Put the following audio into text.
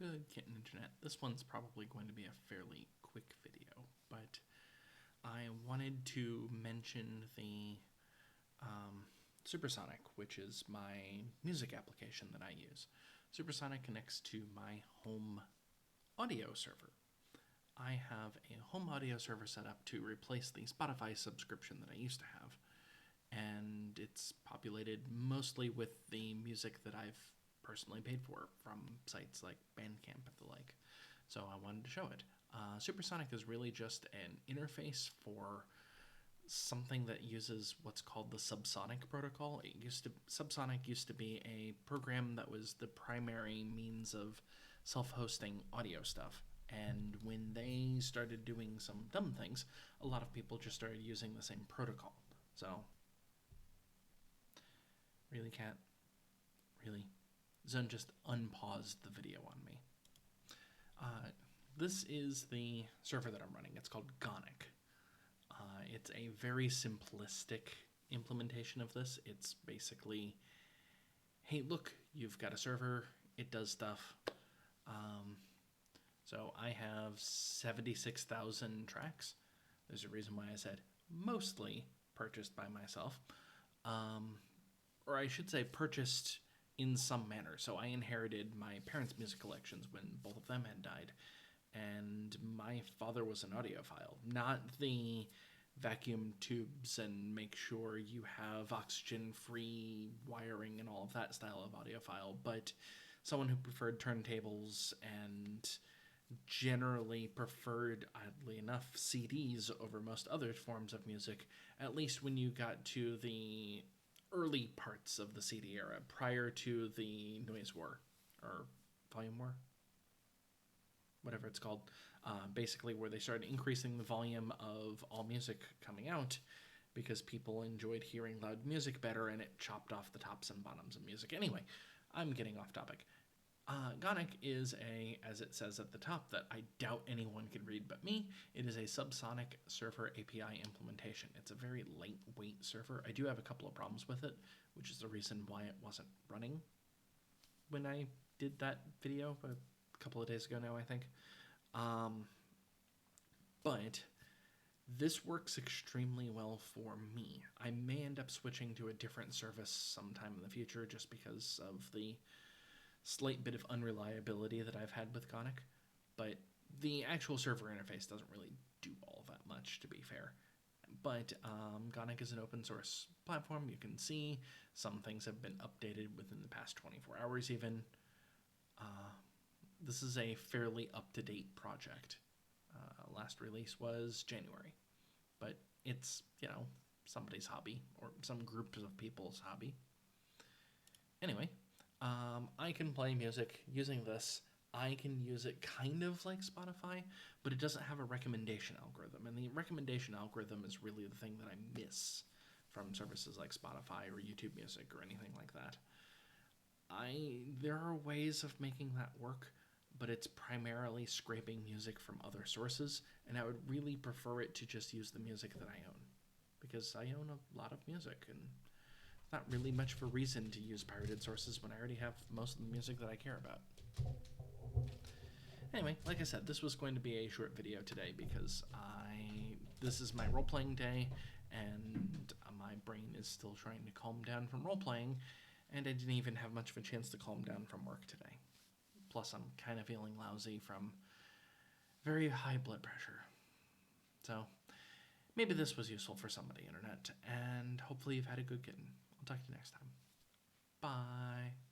Good kitten internet. This one's probably going to be a fairly quick video, but I wanted to mention the Supersonic, which is my music application that I use. Supersonic connects to my home audio server. I have a home audio server set up to replace the Spotify subscription that I used to have, and it's populated mostly with the music that I've personally paid for from sites like Bandcamp and the like. So I wanted to show it. Supersonic is really just an interface for something that uses what's called the subsonic protocol. Subsonic used to be a program that was the primary means of self-hosting audio stuff. And when they started doing some dumb things, a lot of people just started using the same protocol. So, Zone just unpaused the video on me. This is the server that I'm running. It's called Gonic. It's a very simplistic implementation of this. It's basically, hey, look, you've got a server. It does stuff. So I have 76,000 tracks. There's a reason why I said mostly purchased by myself. Or I should say purchased in some manner. So I inherited my parents' music collections when both of them had died. And my father was an audiophile, not the vacuum tubes and make sure you have oxygen-free wiring and all of that style of audiophile, but someone who preferred turntables and generally preferred, oddly enough, CDs over most other forms of music, at least when you got to the early parts of the CD era, prior to the noise war, or volume war, whatever it's called, basically where they started increasing the volume of all music coming out because people enjoyed hearing loud music better, and it chopped off the tops and bottoms of music. Anyway, I'm getting off topic. Gonic is as it says at the top, that I doubt anyone can read but me, it is a subsonic server API implementation. It's a very lightweight server. I do have a couple of problems with it, which is the reason why it wasn't running when I did that video a couple of days ago now, I think. But this works extremely well for me. I may end up switching to a different service sometime in the future just because of the slight bit of unreliability that I've had with Gonic, but the actual server interface doesn't really do all that much, to be fair. But Gonic is an open source platform. You can see some things have been updated within the past 24 hours even. This is a fairly up-to-date project. Last release was January, but it's, somebody's hobby, or some groups of people's hobby. Anyway, I can play music using this. I can use it kind of like Spotify, but it doesn't have a recommendation algorithm, and the recommendation algorithm is really the thing that I miss from services like Spotify or YouTube Music or anything like that. There are ways of making that work, but it's primarily scraping music from other sources, and I would really prefer it to just use the music that I own, because I own a lot of music, and not really much of a reason to use pirated sources when I already have most of the music that I care about. Anyway, like I said, this was going to be a short video today because this is my role-playing day, and my brain is still trying to calm down from role-playing, and I didn't even have much of a chance to calm down from work today. Plus, I'm kind of feeling lousy from very high blood pressure. So, maybe this was useful for somebody, Internet, and hopefully you've had a good kitten. I'll talk to you next time. Bye.